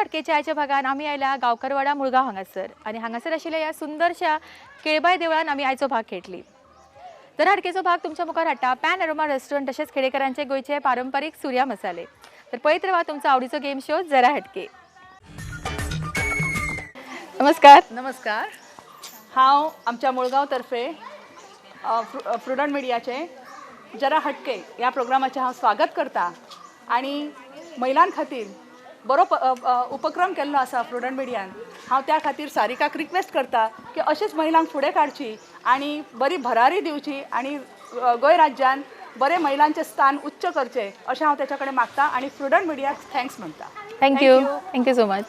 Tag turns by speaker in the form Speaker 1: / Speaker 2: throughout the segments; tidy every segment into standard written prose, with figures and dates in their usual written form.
Speaker 1: हाडकेच्या आयच्या भागान आमी आयला गांवकारवाडा मुळगांव हांगासर आनी हांगासर आशिल्ल्या ह्या सुंदरशा केळबाई देवळान आमी आयचो भाग खेळटली. जरा हाडकेचो भाग तुमच्या मुखार हाडटा पॅन अरोमा रेस्टॉरंट तशेंच खेडेकरांचे गोंयचे पारंपारीक सुर्या मसाले. तर पळयत रावा तुमचो आवडीचो गेम शो जरा हटके. नमस्कार.
Speaker 2: नमस्कार. हांव आमच्या मुळगांव तर्फे प्रुडंट मिडियाचे जरा हटके ह्या प्रोग्रामाचें हांव स्वागत करता आनी महिलां खातीर बरो उपक्रम केल्लो आसा प्रुडंट मिडियान. हांव त्या खातीर सारिकाक रिक्वेस्ट करता की अशीच महिलांक फुडें काडची आनी बरी भरारी दिवची आनी गोंय राज्यान बरे महिलांचे स्थान उच्च करचे अशें हांव तेच्या कडेन मागता आनी प्रुडंट मिडियाक थँक्स म्हणटा.
Speaker 1: Thank you so much.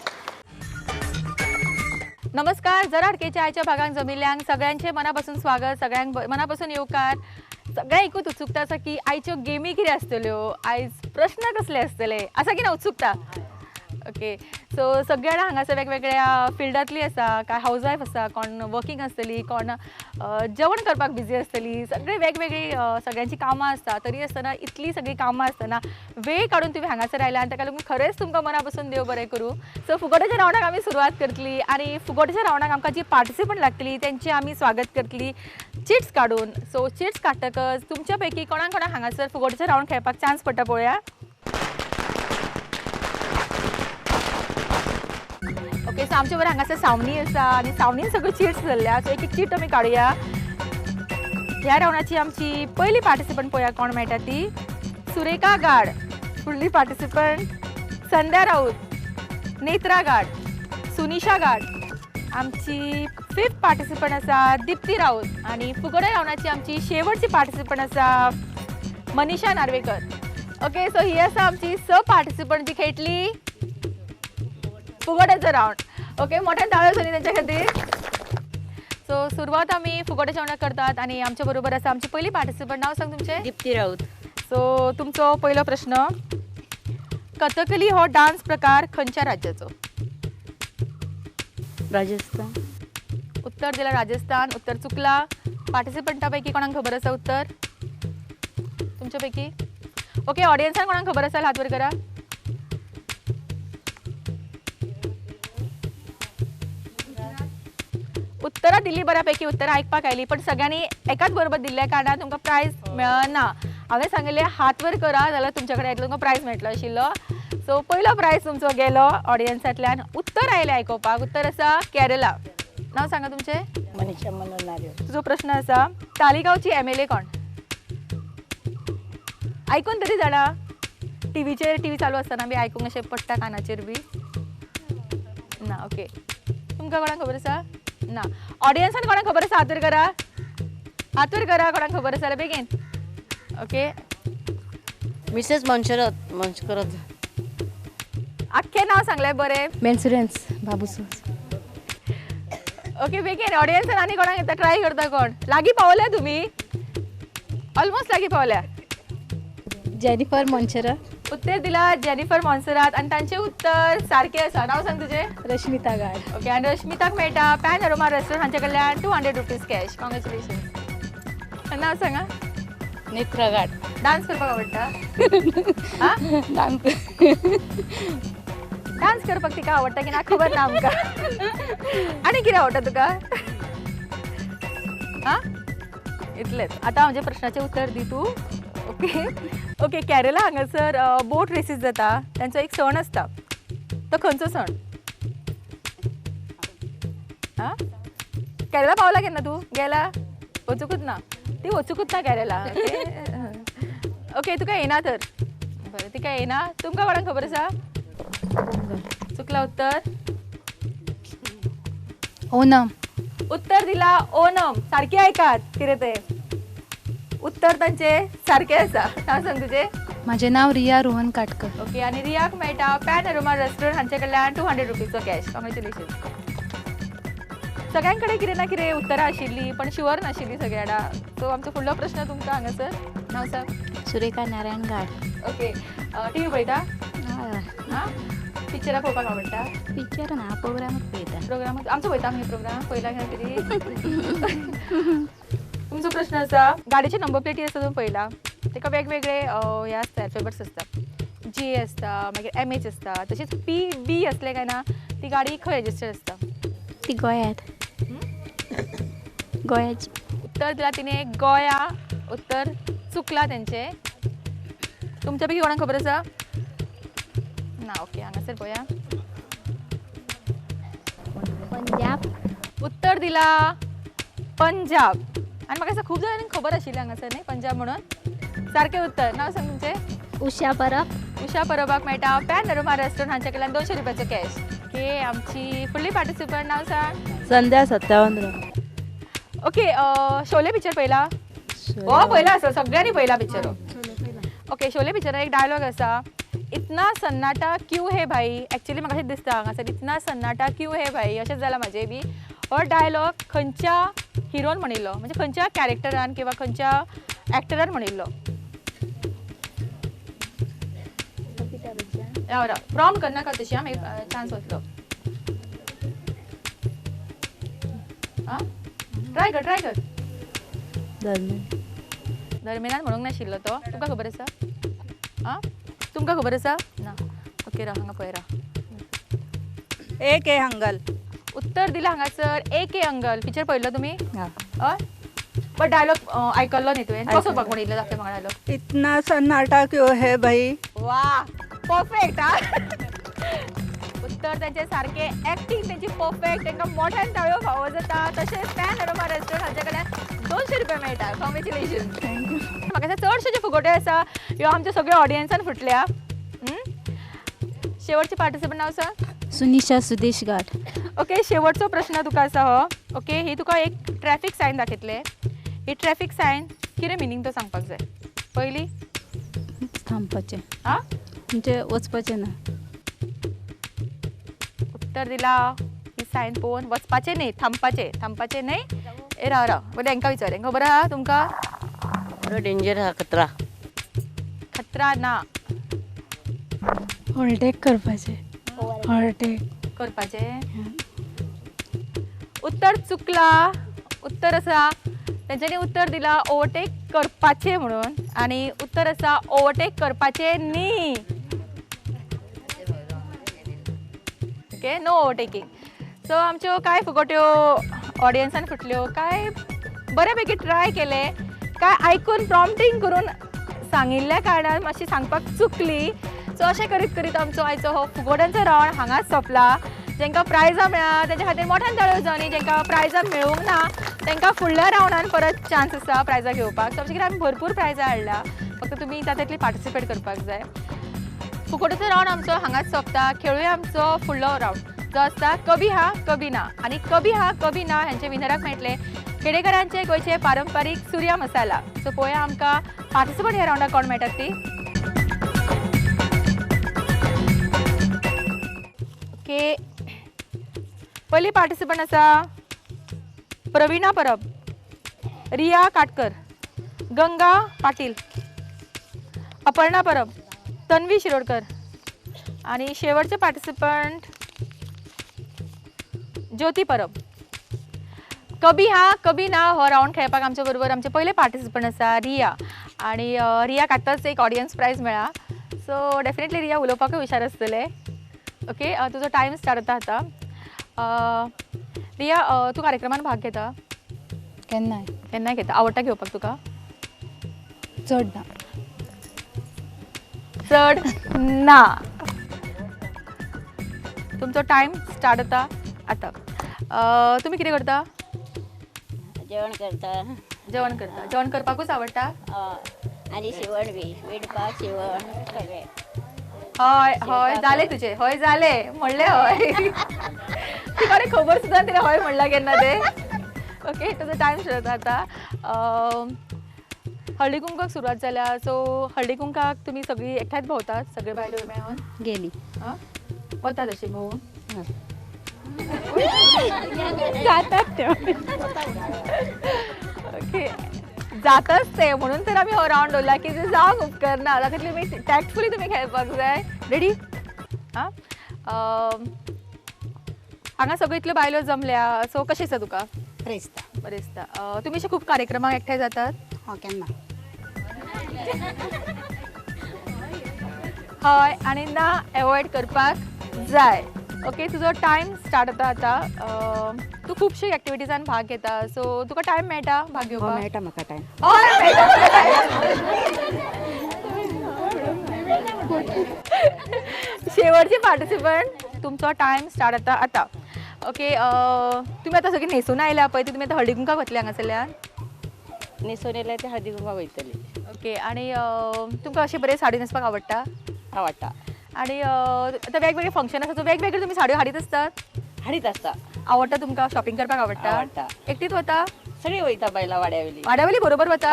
Speaker 1: नमस्कार. जरा हाडकेच्या आयच्या भागांक जमिल्ल्यांक सगळ्यांचे मनापासून स्वागत. सगळ्यांक मनापासून येवकार. सगळ्या एकूच उत्सुकता आसा की आयच्यो गेमी कितें आसतल्यो, आयज प्रश्न कसले आसतले, आसा की ना उत्सुकता. ओके, सो सगळे जाणां हांगासर वेगवेगळ्या फिल्डांतली आसा. काय हाऊस वायफ आसा, कोण वर्किंग आसतली, कोण जेवण करपाक बिजी आसतली. सगळे वेगवेगळी सगळ्यांची कामां आसता. तरी आसतना इतली सगळी कामां आसतना वेळ काडून तुमी हांगासर आयला आनी ताका लागून खरेंच तुमकां मनापासून देव बरें करूं. सो फुगोट्याच्या रावंडाक आमी सुरवात करतली आनी फुगोट्याच्या रावंडाक आमकां जी पार्टिसिपंट लागतली तेंची आमी स्वागत करतली चिट्स काडून. सो चिट्स काडटकच तुमच्या पैकी कोणाक कोणाक हांगासर फुगोट्याच्या रावंड खेळपाक चान्स पडटा पळोवया. ओके, सो आमच्या बरोबर हांगासर सावनी आसा आनी सावनीन सगळ्यो चिट्स जाल्ल्या. सो एक चीट आमी काडुया. ह्या रावंडाची आमची पयली पार्टिसिपंट पळोवया कोण मेळटा ती. सुरेखा गाड. फुडली पार्टिसिपंट संध्या राऊत, नेत्रा गाड, सुनिशा गाड. आमची फिफ्थ पार्टिसिपंट आसा दिप्ती राऊत आनी फुगोट्या रावंडाची आमची शेवटची पार्टिसिपंट आसा मनीषा नार्वेकर. ओके, सो ही आसा आमची पार्टिसिपंट जी खेळटली फुगोट्याचो रावंड. ओके, मोठ्यान ताळयो जाली तेंच्या खातीर. सो सुरवात आमी फुगोट्याच्या रावंडाक करतात आनी आमच्या बरोबर आसा आमची पयली पार्टिसिपंट. नांव सांग तुमचें?
Speaker 3: दिप्ती राऊत.
Speaker 1: सो तुमचो पयलो प्रश्न. कथकली हो डान्स प्रकार खंयच्या राज्याचो?
Speaker 3: राजस्थान.
Speaker 1: उत्तर दिला राजस्थान. उत्तर चुकला. पार्टिसिपंटा पैकी कोणाक खबर आसा उत्तर? तुमच्या पैकी? ओके, ऑडियन्सान कोणाक खबर आसा हात वर करा. उत्तरां दिल्ली बऱ्यापैकी उत्तरां आयकपाक आयली पण सगळ्यांनी एकाच बरोबर दिल्ल्या कारणान तुमकां प्रायज मेळना. हांवें सांगिल्लें हात वर करा जाल्यार तुमच्या कडेन तुमकां प्रायज मेळटलो आशिल्लो. सो पयलो प्रायज तुमचो गेलो ऑडियन्सांतल्यान. उत्तर आयलें आयकोपाक. उत्तर आसा केरला. नांव सांगा तुमचें?
Speaker 3: मनीषा मनोहर नार्वे.
Speaker 1: तुजो प्रश्न आसा तालिगांवची MLA कोण? आयकून तरी जाणा. टीव्ही चालू आसतना बी आयकूंक अशें पडटा कानाचेर बी ना. ओके, तुमकां कोणाक खबर आसा? ना. ऑडियन्सान कोणाक खबर आसा? हात वर करा. हात वर करा कोणाक खबर आसा बेगीन. ओके,
Speaker 3: मिसेस मंचकरत.
Speaker 1: आख्खें नांव सांगलें बरें.
Speaker 4: मेन्सुरेन्स बाबूस.
Speaker 1: ओके, बेगीन ऑडियन्सान आनी कोणाक येता ट्राय करता कोण? लागीं पावल्या तुमी? ऑलमोस्ट लागीं पावल्या.
Speaker 4: जेनिफर मोन्सेरात.
Speaker 1: उत्तर दिला जेनिफर मॉन्सेरात आनी तांचें उत्तर सारकें आसा. नांव सांग तुजें?
Speaker 4: रश्मिता गाड.
Speaker 1: ओके, आनी रश्मिताक मेळटा पॅन अरोमा रेस्टॉरंट हांचे कडल्यान 200 रुपीज कॅश. कॉंग्रेच्युलेशन. नांव सांगा?
Speaker 3: नेत्रा गाड.
Speaker 1: डान्स करपाक आवडटा? डान्स करपाक तिका आवडटा की ना खबर ना आमकां. आनी कितें आवडटा तुका? इतलेंच. आतां म्हज्या प्रश्नाचें उत्तर दी तूं. ओके, केरला हांगासर बोट रेसीस जाता. तांचो एक सण आसता. तो खंयचो सण? केरला पावला केन्ना तूं? गेला? वचूकूच ना. ती वचूकूच ना केरला. ओके, तुका येना तर. बरें, तिका येना. तुमकां कोणाक खबर आसा? चुकला उत्तर.
Speaker 4: ओनम.
Speaker 1: उत्तर दिला ओनम. सारकें आयकात कितें तें. उत्तर तांचें सारकें आसा. नांव सांग तुजें?
Speaker 4: माझे नाव रिया रोहन काटकर.
Speaker 1: ओके, आनी रियाक मेळटा पॅन अरोमा रेस्टॉरंट हांचे कडल्यान 200 रुपीजचो कॅश. कॉंग्रेच्युलेशन. सगळ्यां कडेन कितें ना कितें उत्तरां आशिल्लीं पण शुअर नाशिल्लीं सगळ्यांना. सो आमचो फुडलो प्रश्न तुमकां हांगासर. नांव सांग?
Speaker 4: सुरेखा नारायण गाड.
Speaker 1: ओके, टीव्ही पळयता? पिक्चरां पळोवपाक आवडटा?
Speaker 4: पिक्चर ना, प्रोग्राम पळयता.
Speaker 1: प्रोग्राम आमचो पळयता आमी प्रोग्राम पयला कितें तुमचो प्रश्न आसा गाडयेचे नंबर प्लेटी आसा तो पळयला तेका वेगवेगळे हे आसता फेवर्स आसता जे असता मागीर MH असता तशीच PB असले काय ना ती गाडी खंय रजिस्टर्ड असता?
Speaker 4: ती गोंयांत गोंयाची.
Speaker 1: उत्तर दिला तिने गोया. उत्तर चुकला त्यांचे. तुमच्या पैकी कोणाक खबर आसा? ना ओके हांगासर पळया.
Speaker 4: पंजाब.
Speaker 1: उत्तर दिला पंजाब. आणि म्हाका दिसता खूप जणांनी खबर आशिल्ली हांगासर न्ही पंजाब म्हणून. सारखे उत्तर. नाव सांग तुमचे.
Speaker 4: उषा परब.
Speaker 1: उषा परबाक मेळटा पॅन नरोमा रेस्टॉरंट हांच्या कडल्यान 200 रुपयाचो कॅश. ओके आमची फुडली पार्टिसिपंट नाव सांग.
Speaker 3: संध्या सत्यावंद्र.
Speaker 1: ओके शोले पिक्चर पळयला? हो पळयला आसा सगळ्यांनी पळयला पिक्चर. ओके शोले पिक्चरान एक डायलॉग आसा इतना सन्नाटा क्यों है भाई. एक्चुअली म्हाका अशें दिसता हांगासर इतना सन्नाटा क्यों है भाई अशेंच जालां म्हाजें बी. हो डायलॉग खंयच्या हिरोन म्हणिल्लो म्हणजे खंयच्या कॅरेक्टरान किंवा खंयच्या एक्टरान म्हणिल्लो? प्रॉम करनाका तशी आमी चान्स वतलो. ट्राय कर. दरम्यान म्हणूंक नाशिल्लो तो. तुमकां खबर आसा? तुमकां खबर आसा? ना ओके हांगा पळय
Speaker 3: AK हंगल.
Speaker 1: उत्तर दिला हांगासर AK अंगल. पिक्चर पळयल्लो तुमी? हय बट डायलॉग आयकल्लो न्ही तुवें? कसो म्हणिल्लो दाखय म्हाका डायलॉग.
Speaker 3: इतना सन्नाटा क्यों है भाई.
Speaker 1: वा परफेक्ट. उत्तर त्यांचे सारखे. ऍक्टिंग त्यांची परफेक्ट. तांकां मोठ्यान ताळयो फावो जाता. तशेंच पॅन अरोमा रेस्टॉरंट हांच्या कडल्यान 200 रुपया मेळटा. कॉंग्रॅच्युलेशन. म्हाका दिसता चडशे जे फुगोटे आसा ह्यो आमच्या सगळ्या ऑडियन्सान फुटल्या. शेवटचे पार्टिसिपंट नाव सांग.
Speaker 4: सुनिशा सुदेश घाट.
Speaker 1: ओके शेवटचो प्रश्न तुका आसा हो. ओके ही तुका एक ट्रॅफिक सायन दाखयतले. ही ट्रॅफिक सायन कितें मिनींग तो सांगपाक जाय. पयली
Speaker 4: थांबपाचें म्हणजे वचपाचें ना.
Speaker 1: उत्तर दिला ही सायन पळोवन वचपाचें न्ही थांबपाचें न्ही. ए राव बरें हांकां विचार खबर आहा तुमकां?
Speaker 3: डेंजर हा खतरा.
Speaker 1: खतरा ना.
Speaker 4: ओव्हरटेक करपाचें. ओव्हरटेक
Speaker 1: करपाचें. उत्तर चुकला. उत्तर आसा तेंच्यांनी उत्तर दिला ओवरटेक करपाचें म्हणून आनी उत्तर आसा ओवरटेक करपाचें न्ही. Okay no overtaking. सो आमच्यो कांय फुगोट्यो ऑडियन्सान फुटल्यो. काय बऱ्यापैकी ट्राय केले. काय आयकून प्रॉम्प्टिंग करून सांगिल्ल्या कारणान मातशी सांगपाक चुकली. सो अशें करीत करीत आमचो आयचो हो फुगोट्यांचो रावंड हांगाच सोंपला. जेंकां प्रायजां मेळ्ळा तेंच्या खातीर मोठ्यान ताळयो जावनी. जेंकां प्रायजां मेळूंक ना तेंकां फुडल्या रावंडान परत चान्स आसा प्रायजां घेवपाक. सो अशें कितें आमी भरपूर प्रायजां हाडल्या. फक्त तुमी तातूंतली पार्टिसिपेट करपाक जाय. फुगोट्याचो रावंड आमचो हांगाच सोंपता. खेळूया आमचो फुडलो रावंड जो आसता कभी हा कभी ना. आनी कभी हा कभी ना हांचे विनराक मेळटले खेडेकरांचे गोंयचे पारंपारीक सुर्या मसाला. सो पळोवया आमकां पार्टिसिपंट ह्या रावंडाक कोण मेळटात ती. ओके पयली पार्टिसिपंट आसा प्रवीणा परब, रिया काटकर, गंगा पाटील, अपर्णा परब, तन्वी शिरोडकर आणि शेवटचे पार्टिसिपंट ज्योती परब. कभी हा कभी ना हो रावंड खेळपाक आमच्या बरोबर आमचे पहिले पार्टिसिपंट आसा रिया. आणि रिया आतांच एक ऑडियन्स प्रायज मेळ्ळा. सो डेफिनेटली रिया उलोवपाकूय हुशार आसतले. ओके तुजो टायम स्टार्ट जाता आतां. रिया तूं कार्यक्रमान भाग घेता? केन्नाय घेता. आवडटा घेवपाक तुका?
Speaker 4: चड ना.
Speaker 1: चड ना. तुमचो टायम स्टार्ट जाता आतां. तुमी कितें करता?
Speaker 3: जेवण करता.
Speaker 1: जेवण करपाकूच आवडटा?
Speaker 3: आनी शिवण बी विणपाक शिवण सगळें.
Speaker 1: हय जालें तुजें. हय जालें म्हणलें हय. तिका खबर सुद्दां तिणें हय म्हणलां केन्ना तें. ओके तुजो टायम सुरू जाता आतां. हळदी कुंकाक सुरवात जाल्या. सो हळदी कुंकाक तुमी सगळीं एकठांयच भोंवतात सगळे बायलो मेळून?
Speaker 4: गेली.
Speaker 1: वता तशी भोंवून?
Speaker 4: जातात त्यो.
Speaker 1: ओके जाताच ते म्हणून तर आम्ही हो रावंड दवरला की ते जावंक उपकारना. तातूंतली तुमी टॅक्टफुली तुमी खेळपाक जाय. रेडी? हां हांगा सगळ्यो इतल्यो बायलो जमल्या. सो कशें दिसता तुका?
Speaker 3: बरें दिसता.
Speaker 1: बरें दिसता. तुमी अशे खूब कार्यक्रमाक एकठांय जातात?
Speaker 3: केन्ना.
Speaker 1: हय आनी ना एवॉयड करपाक जाय. ओके, तुजो टायम स्टार्ट जाता आतां. तूं खुबशी एक्टिविटीजान भाग घेता, सो तुका टायम मेळटा भाग घेवपाक?
Speaker 3: मेळटा म्हाका टायम.
Speaker 1: हय मेळटा. शेवटची पार्टिसिपंट, तुमचो टायम स्टार्ट जाता आतां. ओके, तुमी आतां सगळीं न्हेसून आयल्या पळय, ती तुमी आतां हळदी कुंकाक वतली हांगासरल्यान.
Speaker 3: न्हेसून येयल्यार ते हळदी कुंकवाक वयतली.
Speaker 1: ओके, आनी तुमकां अशी बरे साडी न्हेसपाक आवडटा?
Speaker 3: आवडटा.
Speaker 1: आणि आता वेगवेगळे फंक्शन आसा, सो वेगवेगळे तुम्ही साडयो हाडीत असतात?
Speaker 3: हाडीत आसता.
Speaker 1: आवडटा तुमकां? शॉपिंग करपाक आवडटा?
Speaker 3: आवडटा.
Speaker 1: एकटीच वता?
Speaker 3: सगळीं वयता बायलां वाड्यावयली.
Speaker 1: वाड्यावयली बरोबर वता?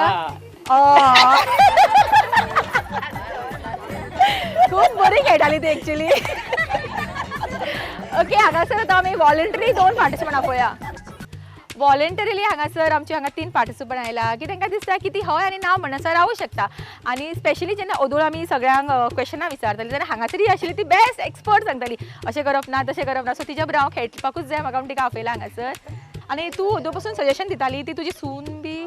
Speaker 3: हा.
Speaker 1: खूप बरी खेळटाली ती एक्चुअली. ओके, हांगासर आतां आमी वॉलंटरी 2 पार्टिसिपंट पळया. वॉलंटरीली हांगासर आमचे हांगा 3 पार्टिसिपंट आयला की तांकां दिसता की ती हय आनी ना म्हणसर रावूं शकता. आनी स्पेशली जेन्ना ओदोळ आमी सगळ्यांक क्वेश्चनां विचारताली जाल्यार हांगासर ही आशिल्ली ती बेस्ट एक्सपर्ट सांगताली अशें करप ना तशें करप ना. सो तिच्या बरोबर हांव खेळपाकूच जाय म्हाका, तिका आपयला हांगासर. आनी तूं ओदो पासून सजेशन दिताली, ती तुजी सून बी.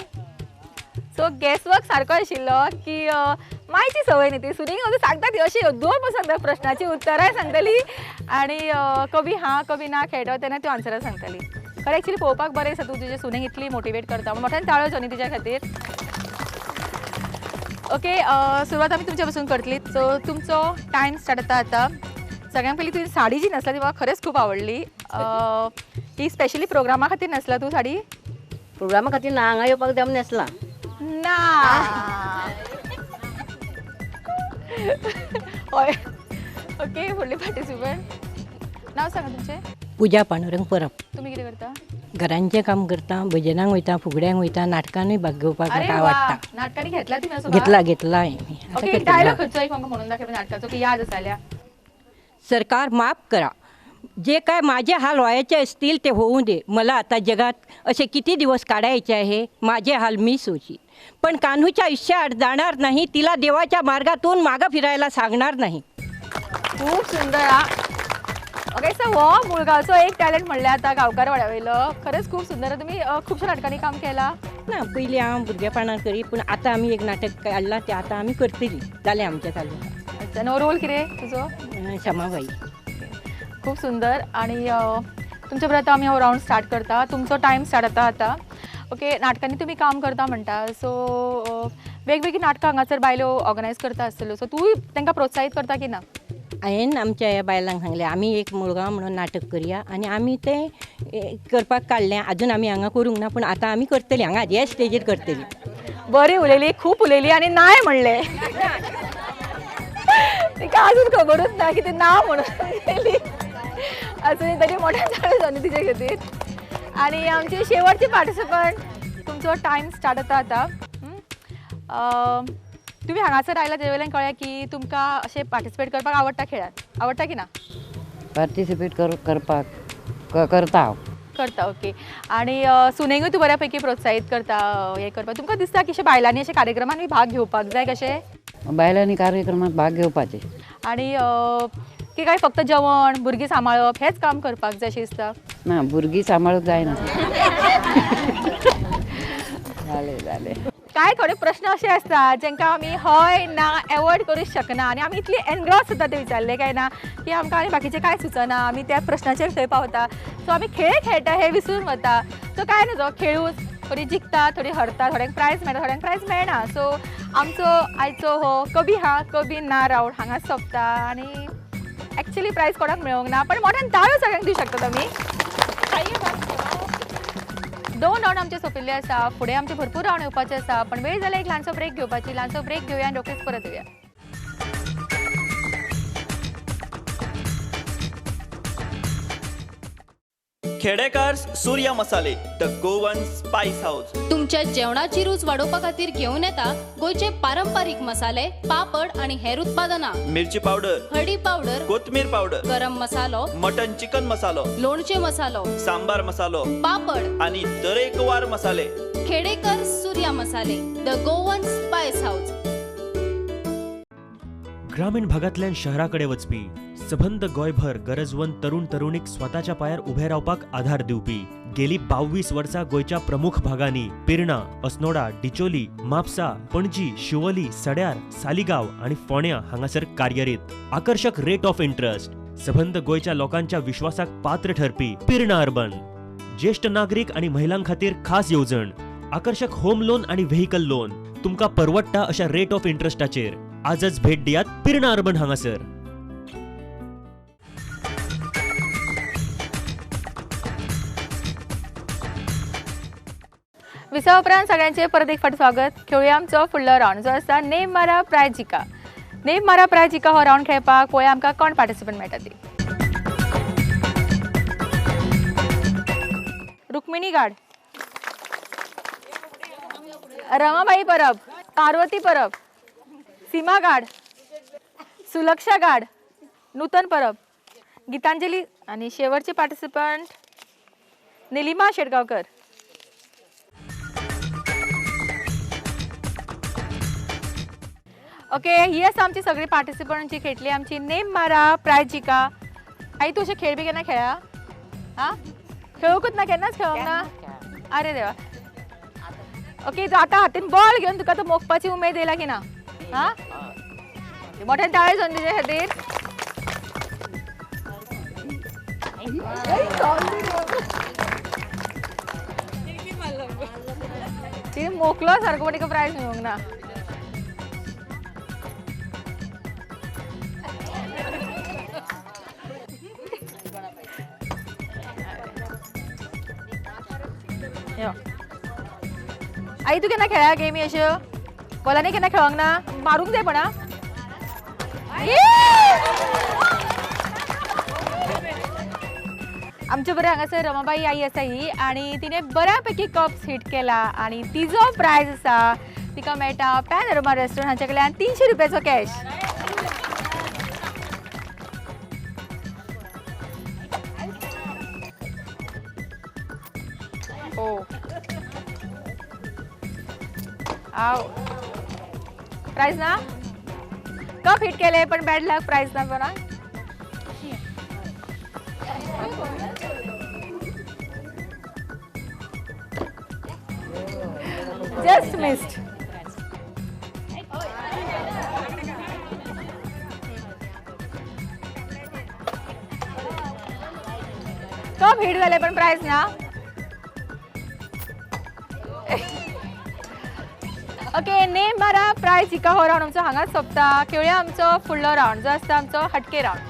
Speaker 1: सो गॅसवर्क सारको आशिल्लो की मायची संवय न्ही ती. सुनीक सांगता ती अशी दोन पासून सांगता, प्रश्नाची उत्तराय सांगताली आनी कभी हां कभी ना खेळटा तेन्ना त्यो आन्सरां सांगताली. खरें एक्चुअली पळोवपाक बरें दिसता तूं तुजे सुनेक इतली मोटिवेट करता. मोठ्यान ताळ्यो न्ही तिच्या खातीर. ओके, सुरवात आमी तुमच्या पासून करतली. सो तुमचो टायम स्टार्ट जाता आतां. सगळ्यान पयलीं तुवें साडी जी न्हेसला ती म्हाका खरेंच खूब आवडली. ती स्पेशली प्रोग्रामा खातीर न्हेसला तूं साडी?
Speaker 3: प्रोग्रामा खातीर ना, हांगा येवपाक देम न्हेसला.
Speaker 1: ना. हय. ओके, फुडली पार्टिसिपंट. नांव सांगा तुमचें.
Speaker 5: पूजा पांडुरंग परब.
Speaker 1: तुमी कितें करता?
Speaker 5: घरांचें काम करता, भजनांक वयता, फुगड्यांक वयता, नाटकांनूय भाग घेवपाक
Speaker 1: अरे
Speaker 5: म्हाका
Speaker 1: वा,
Speaker 5: आवडटा.
Speaker 1: नाटकांनी घेतला तुमी असो भाग?
Speaker 5: घेतला हांवें.
Speaker 1: ओके,
Speaker 5: आतां
Speaker 1: डायलॉग
Speaker 5: करतलें.
Speaker 1: खंयचो एक म्हाका म्हणून दाखय नाटकाचो की याद आसल्या.
Speaker 5: सरकार माफ करा, जे काय माझे हाल व्हायचे असतील ते होऊ दे. मला आता जगात असे किती दिवस काढायचे आहे, माझे हाल मी सोशील. पण कान्हूच्या आयुष्यात जाणार नाही, तिला देवाच्या मार्गातून मागं फिरायला सांगणार नाही.
Speaker 1: खूप सुंदर हा. ओके, सो हो मुळगावचो एक टॅलेंट म्हणल्यार आतां गांवकार वाड्यावयलो. खरेंच खूप सुंदर. तुमी खुबशा नाटकांनी काम केलां?
Speaker 5: ना, पयलीं हांव भुरगेपणान करी, पूण आतां आमी एक नाटक काडलां तें आतां आमी करतलीं. जालें आमचें चालू.
Speaker 1: अच्छा, नो रोल कितें तुजो?
Speaker 5: क्षमाबाई.
Speaker 1: खूप सुंदर. आणि तुमच्या बरोबर आतां आमी हो रावंड स्टार्ट करता. तुमचो टायम स्टार्ट जाता आतां. ओके, नाटकांनी तुमी काम करता म्हणटा, सो वेगवेगळी नाटकां हांगासर बायलो ऑर्गनायज करता आसतल्यो, सो तूंय तांकां प्रोत्साहीत करता की ना?
Speaker 5: हांवें आमच्या ह्या बायलांक सांगलें आमी एक मुळगांव म्हणून नाटक करया आनी आमी तें करपाक काडलें. आजून आमी हांगा करूंक ना, पूण आतां आमी करतलीं, हांगा ह्या स्टेजीर करतलीं.
Speaker 1: बरी उलयली, खूप उलयली आनी नाय म्हणलें. तिका अजून खबरूच ना की ते ना म्हणून गेली. अजून तरी मोठ्या झाड जाली तिच्या खातीर. आणि आमची शेवटची पार्टिसिपंट, तुमचो टायम स्टार्ट जाता आतां. तुम्ही हांगासर आयला ते वेळेला कळ्ळें की तुमकां अशें पार्टिसिपेट करपाक आवडटा, खेळात आवडटा की ना?
Speaker 3: पार्टिसिपेट करपाक करता हांव.
Speaker 1: करता. ओके, आणि सुनेकूय तूं बऱ्यापैकी प्रोत्साहीत करता हें करपाक. तुमकां दिसता की अशें बायलांनी अशें कार्यक्रमांनी भाग घेवपाक जाय कशें?
Speaker 3: बायलांनी कार्यक्रमात भाग घेवपाचे.
Speaker 1: आणि की काय फक्त जेवण, भुरगीं सांबाळप हेच काम करपाक जाय अशें दिसता?
Speaker 3: ना, भुरगीं सांबाळूंक जायना. जालें.
Speaker 1: काय थोडे प्रश्न असे असतात जेंकां आमी हय ना एवॉयड करूंक शकना, आनी आमी इतली एनग्रॉस जाता ते विचारले काय ना की आमकां आनी बाकीचें कांय सुचना, आमी त्या प्रश्नाचेर थंय पावता. सो आमी खेळ खेळटा हे विसरून वता. सो काय नजो, खेळूच थोडी जिखता, थोडी हरता, थोड्यांक प्रायज मेळटा, थोड्यांक प्रायज मेळना. सो आमचो आयचो हो कभी हां कभी ना रावंड हांगाच सोंपता. आनी एक्चुअली प्रायज कोणाक मेळोंक ना, पण मोठ्यान ताळ्यो सगळ्यांक दिवंक शकता आमी. 2 रावंड आमचे सोंपिल्ले आसा. फुडें आमचे भरपूर रावंड येवपाचे आसा, पण वेळ जाल्यार एक ल्हानसो ब्रेक घेवपाची. ल्हानसो ब्रेक घेवया आनी रोखडीच परत येवया.
Speaker 6: खेडेकार सूर्या मसाले, द गोवन स्पाइस हाऊस.
Speaker 7: तुमच्या जेवणाची रूच वाडोवपा खातीर घेवन येता गोंयचे पारंपारीक मसाले, पापड आणि हेर उत्पादनां.
Speaker 6: मिरची पावडर,
Speaker 7: हळदी पावडर,
Speaker 6: कोथमीर पावडर,
Speaker 7: गरम मसालो,
Speaker 6: मटन चिकन मसालो,
Speaker 7: लोणचे मसालो,
Speaker 6: सांबार मसालो,
Speaker 7: पापड
Speaker 6: आणि तरेकवार मसाले.
Speaker 7: खेडेकर सूर्या मसाले, द गोवन स्पाइस हाऊस.
Speaker 8: ग्रामीण भागातल्यान शहराकडे वचपी सबंद गोंयभर गरजवंत तरुण तरुणीक स्वताच्या पायार उभे रावपाक आधार दिवपी गेली 22 वर्सां गोंयच्या प्रमुख भागांनी पिर्णा, अस्नोडा, डिचोली, म्हापसा, पणजी, शिवोली, सड्यार, सालिगांव आणि फोंड्या हांगासर कार्यरीत. आकर्षक रेट ऑफ इंटरेस्ट, सबंद गोंयच्या लोकांच्या विश्वासाक पात्र ठरपी पिर्णा अर्बन. ज्येष्ठ नागरिक आणि महिलां खातीर खास येवजण, आकर्षक होम लोन आणि व्हेकल लोन तुमकां परवडटा अशा रेट ऑफ इंटरेस्टाचेर. आजच भेट दियात पिर्णा अर्बन हांगासर.
Speaker 1: विसा उपरांत सगळ्यांचे परत एक फावट स्वागत. खेळुया आमचो फुडलो राउंड जो आसा नेम मारा प्रायज जिका. नेम मारा प्रायज जिका हो राउंड खेळपाक पळोवया आमकां कोण पार्टिसिपंट मेळटा ती. रुक्मिणी गाड, रमाबाई परब, पार्वती परब, सीमा गाड, सुलक्षा गाड, नूतन परब, गीतांजली आणि शेवटचे पार्टिसिपंट निलिमा शेटगावकर. ओके, ही आसा आमची सगळी पार्टिसिपंट जी खेळटली आमची नेम मारा प्रायज जिका. आई तू अशें खेळ बी केन्ना खेळ्ळा? हा, खेळूकूच ना, केन्नाच खेळोंक ना. अरे देवा. ओके, आता हातीन बॉल घेऊन तुका तो मोखपाची उमेद येयला की ना? हा, मोठ्यान ताळे जावन तुजे खातीर. ती मोकलो सारको पण प्रायज मेळोंक ना. आई तू केन्ना खेळ्ळा गेमी अश्यो? बॉलांनी केन्ना खेळोंक ना? मारूंक जाय पण. आमचे बरे हांगासर रमाबाई आई आसा ही आणि तिने बऱ्यापैकी कप्स हिट केला आणि तिजो प्रायज आसा तिका मेळटा पॅनोरमा रेस्टॉरंट हांचे कडल्यान 300 रुपयाचो कॅश. ओ आओ, प्राइस ना कप हिट केले पण बॅड लक, प्राइस ना बरा. Just missed. कप हिट झाले पण प्राइस ना. ओके, नेम मारा प्रायज जिका हो राउंड आमचो हांगाच सोंपता. खेळुया आमचो फुडलो राउंड जो आसता आमचो हटके राउंड.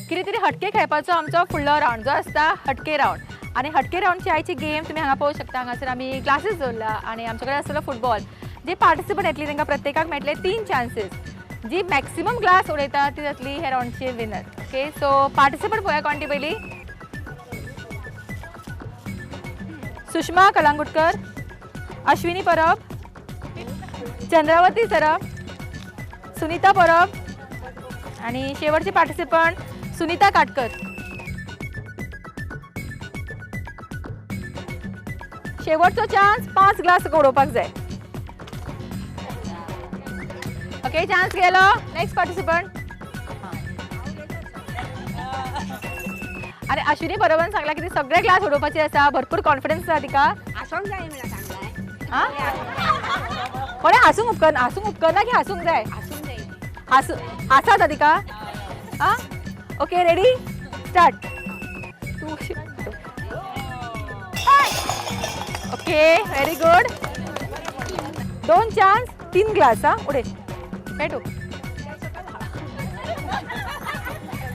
Speaker 1: कितें तरी हटके खेळपाचो आमचो फुडलो राउंड जो आसता हटके राउंड. आणि हटके राउंडची आयची गेम तुम्ही हांगा पळोवंक शकता. हांगासर आमी क्लासीस दवरला आणि आमचे कडेन आसतलो फुटबॉल. जे पार्टिसिपंट येतली तांकां प्रत्येकाक मेळटले 3 चान्सेस. जी मॅक्सिमम ग्लास उडयता ती जातली हे राउंडची विनर. ओके, सो पार्टिसिपंट पळोवया कोण ती पयली. सुषमा कलांगुटकर, अश्विनी परब, चंद्रावती सरब, सुनीता परब आणि शेवटचे पार्टिसिपंट सुनीता काटकर. शेवटचो चान्स 5 ग्लास उडोवपाक जाय. ओके, चान्स गेलो. Next participant. आणि अश्विनी बरोबर सांगला की सगळे क्लास उडोवपाचे आसा, भरपूर कॉन्फिडन्स आसा तिका. कोणे हासूंक उपकरना की हासूंक जाय? हासा तिका. हा, okay, ready, start. Okay, very good. 2 chance 3 glass. हा, उडे पेटू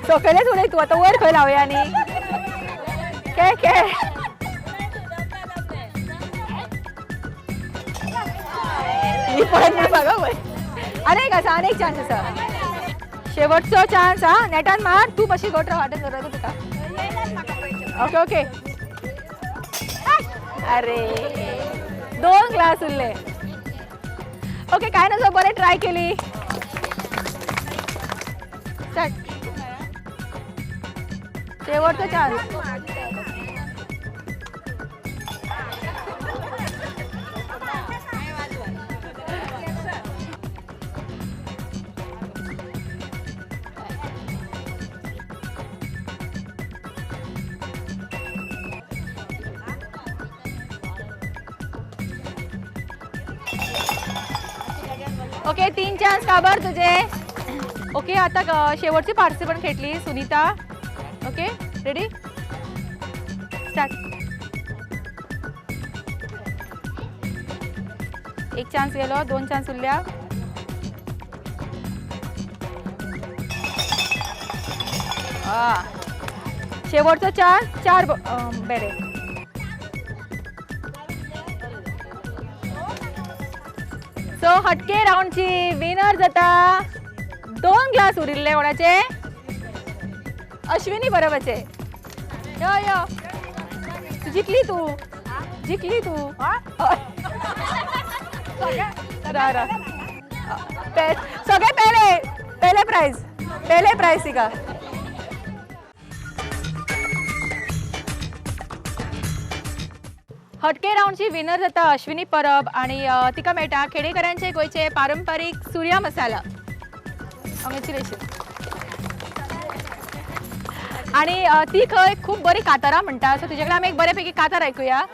Speaker 1: सकयलेच उडय तू. आता वर खंय लावया आनी के अनेक आसा, अनेक चान्स आसा. शेवटचो चान्स. हा, नेटान मार. तू मातशी घट राव, वाटत दवरता तुका. Okay okay. अरे 2 ग्लास उरले. ओके, काय नसो, बरें ट्राय केली. शेवटचो चान्स. ओके 3 चान्स काबर तुझे. ओके आता शेवटची पार्टिसिपंट खेळली Sunita. Okay ready start. 1 chance गेलो 2 चान्स उरल्या. शेवटचो चान्स 4 बरे. सो हटके राऊंडची विनर जाता 2 ग्लास उरिल्ले कोणाचे अश्विनी बरोबरचे. यो यो जिंकली तू सगळे पहिले प्राइज तिका. हटके राऊंडची विनर जाता अश्विनी परब आणि तिका मेळटा खेडेकरांचे गोंयचे पारंपारीक सुर्या मसाला. कॉंग्रॅच्युलेशन. आणि ती खंय खूप बरी कातारां म्हणटा. सो तुझ्याकडे आम्ही एक बऱ्यापैकी कातार ऐकूया.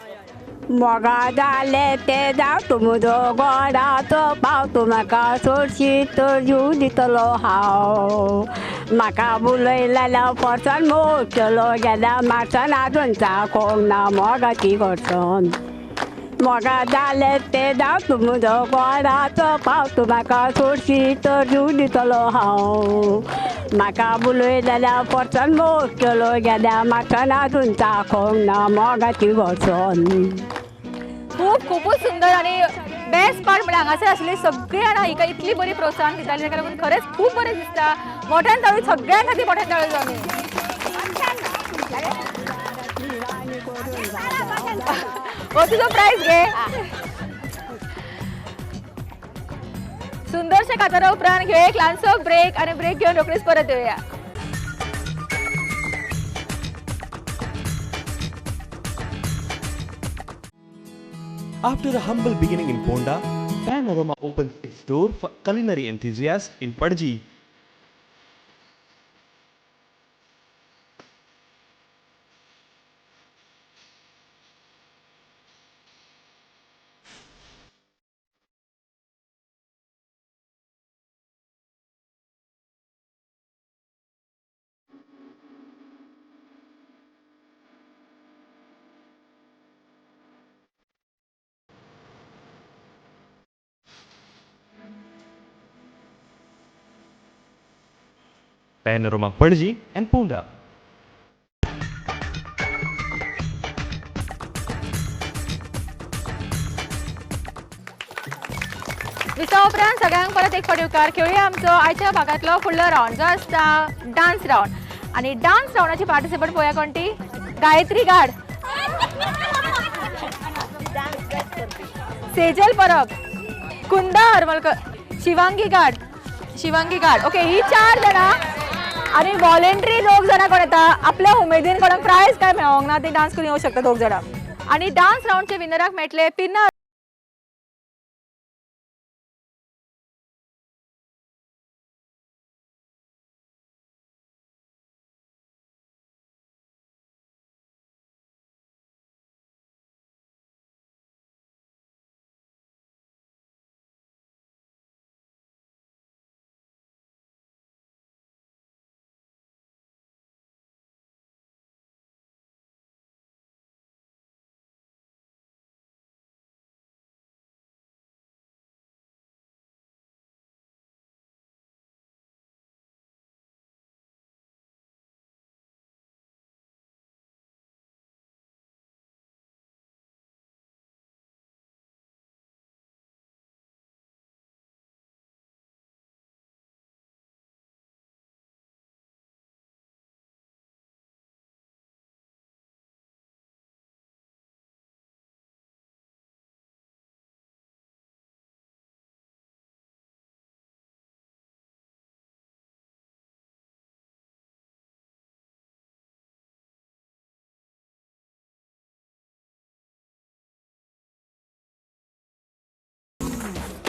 Speaker 3: मोगा जाले ते जाव तुमचो गोडाचो पाव तूं म्हाका सोडशी तर जीव दितलो हांव. म्हाका बुलयलेल्या परसान मोडटलो गेल्या मार्सान आजून चाकोंक ना मोगाची कडसून. मोगा जाले ते जाव तुमचो गोडाचो पाव तूं म्हाका सोडशी तर जीव दितलो हांव. म्हाका बुलयलेल्या परसान मोडटलो गेल्या मार्सान आजून चाकोंक ना मोगाची कडसून.
Speaker 1: खूपच सुंदर आणि बेस्ट पार्ट म्हणजे हांगासर आशिल्ली सगळी जाणां हिका इतली बरी प्रोत्साहन दिताली ताका लागून खरेंच खूप बरें दिसता. मोठ्यान ताळी सगळ्यां खातीर मोठ्यान ताळी आमी. हो तुजो प्राइज घे. सुंदरशे कातारा उपरांत घेऊ एक ल्हानसो ब्रेक आणि ब्रेक घेऊन रोखडीच परत येऊया.
Speaker 8: After a humble beginning in Ponda, Panorama opens its door for culinary enthusiasts in Padji. Panorama Padji and Ponda.
Speaker 1: Visa उपरांत सगळ्यांक परत एक फावटी खेळूया आमचो आयच्या भागातलो फुडलो राउंड जो आसता डान्स राउंड. आणि डान्स राउंडाची पार्टिसिपंट पळोवया कोण ती. गायत्री गाड, सेजल परब, कुंदा हरमलकर, शिवांगी गाड. ओके ही 4 जाणां आणि व्हॉलेंटरी 2 जाणां कोण येता. आपल्या उमेदीन कोणाक प्राइज काय मेळोंक ना ते डान्स करून येवंक शकता 2 जाणां. आणि डान्स राउंडचे विनराक मेळटले पिन्ना.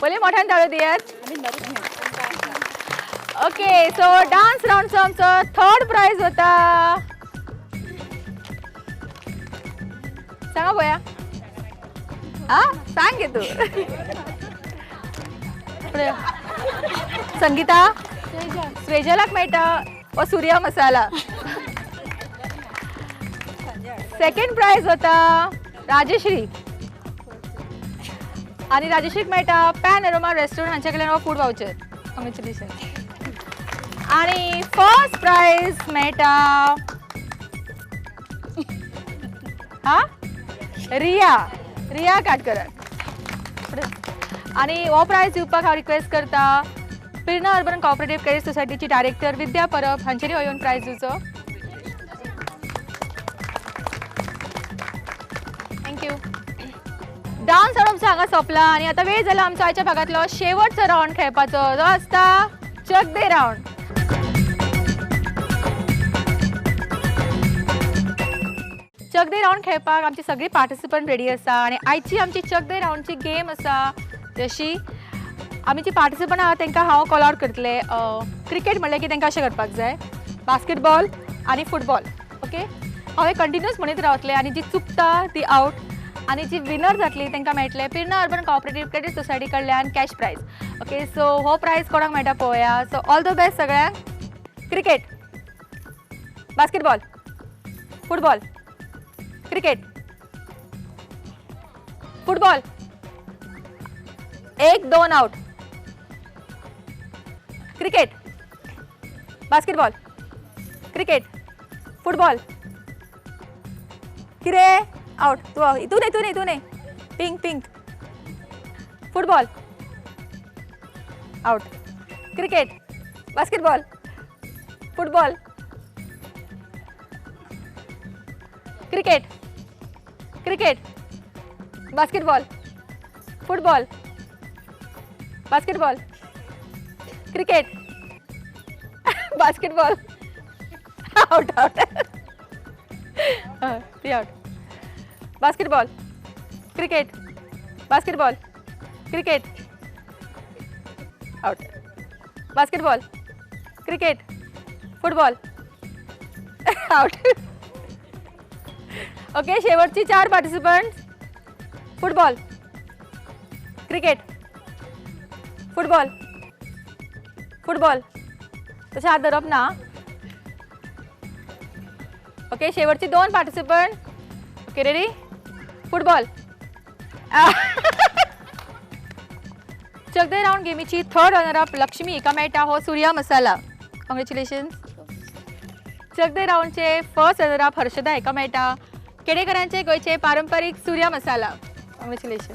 Speaker 1: पहिले मोठ्यान ताळो दियात. ओके सो डान्स राउंडचो आमचो 3rd प्राइज होता. सांगा पळया. सांग गे तू. पुढे. संगीता स्वेजलाक मेळटा व सूर्या मसाला. सेकंड प्राइज होता राजश्री आणि राजश्रीक मेळटा पॅन एरोमा रेस्टॉरंट हांचे कडल्यान फूड वाउचर. कॉंग्रॅच्युलेशन. आणि फर्स्ट प्राइज मेळटा हा रिया काटकर. आणि हो प्राइज दिवपाक हांव रिक्वेस्ट करता प्रेरणा अर्बन कॉपरेटिव्ह क्रेडिट सोसायटीची डायरेक्टर विद्या परब हांचेरी हो येवन प्राइज दिवचो. थँक्यू. डान्स आमचो हांगा सोंपला आणि आता वेळ जाला आमचो आयच्या भागातलो शेवटचो राउंड खेळपाचो जो आसता चक दे राउंड. चक दे राउंड खेळपाक आमची सगळी पार्टिसिपंट रेडी आसा आणि आयची आमची चक दे राउंडची गेम आसा जशी आमी जी पार्टिसिपंट आहा तांकां हांव कॉल आउट करतले. क्रिकेट म्हणलें की तांकां अशें करपाक जाय बास्केटबॉल आणि फुटबॉल. ओके हांव हे कंटिन्यूअस म्हणीत रावतलें आणि जी चुकता ती आउट आणि जी विनर जातली तांकां मेळटलें प्रेरणा अर्बन कॉपरेटिव्ह क्रेडिट सोसायटी कडल्यान कॅश प्राइज. ओके सो हो प्राइज कोणाक मेळटा पळोवया. सो ऑल द बेस्ट सगळ्यांक. Cricket basketball football cricket football 1-2 out. Cricket basketball cricket football किरे आउट. तू नाही pink football out. Cricket basketball football cricket basketball football basketball cricket basketball out 3 out. Basketball cricket basketball cricket out. Basketball cricket football out. Okay शेवटची 4 participant. Football cricket football तशें हात धरप ना. Okay शेवटची 2 participant. Okay ready football. Chak De round गेमीची third runner up Lakshmi हिका मेळटा हो सूर्या मसाला. कॉंग्रॅच्युलेशन. चक दे राउंडचे फर्स्ट रनर अप हर्षदा हिका मेळटा केडेकरांचे गोंयचे पारंपारीक सूर्या मसाला. कॉंग्रॅच्युलेशन.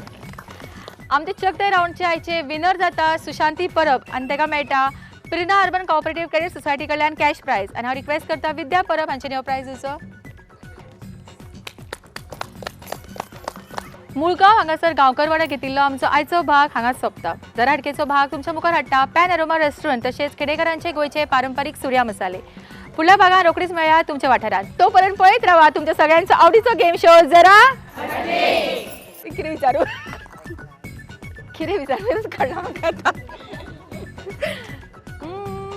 Speaker 1: आमचे चक दे राउंडचे आयचे विनर जाता सुशांती परब आणि ताका मेळटा प्रेरणा अर्बन कॉपरेटिव्ह क्रेडिट सोसायटी कडल्यान कॅश प्राइज. आणि हांव रिक्वेस्ट करता विद्या परब हांचे हो प्राइज दिवचो. मुळगांव हांगासर गांवकरवाडा घेतिल्लो आमचो आयचो भाग हांगाच सोंपता. जरा हाडकेचो भाग तुमच्या मुखार हाडटा पॅन एरोमा रेस्टॉरंट तशेंच केडेकरांचे गोंयचे पारंपारीक सूर्या मसाले. फुडल्या भागात रोखडीच मेळया तुमच्या वाठारात. तोपर्यंत पळयत रावा तुमच्या सगळ्यांचो आवडीचो गेम शो जरा कितें विचारू कळना म्हाका आतां.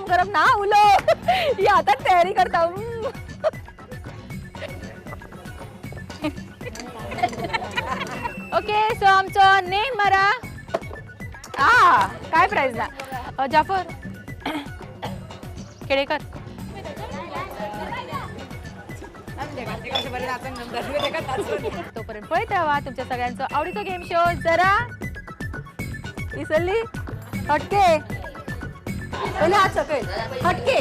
Speaker 1: करप ना उलो ही आतांच तयारी करता. ओके सो आमचो नेम मारा. काय प्राइज ना जाफर केडेकर. तोपर्यंत पळयत रावा तुमच्या सगळ्यांचो आवडीचो गेम शो जरा विसरली. हटके पहिले हात सकयल हटके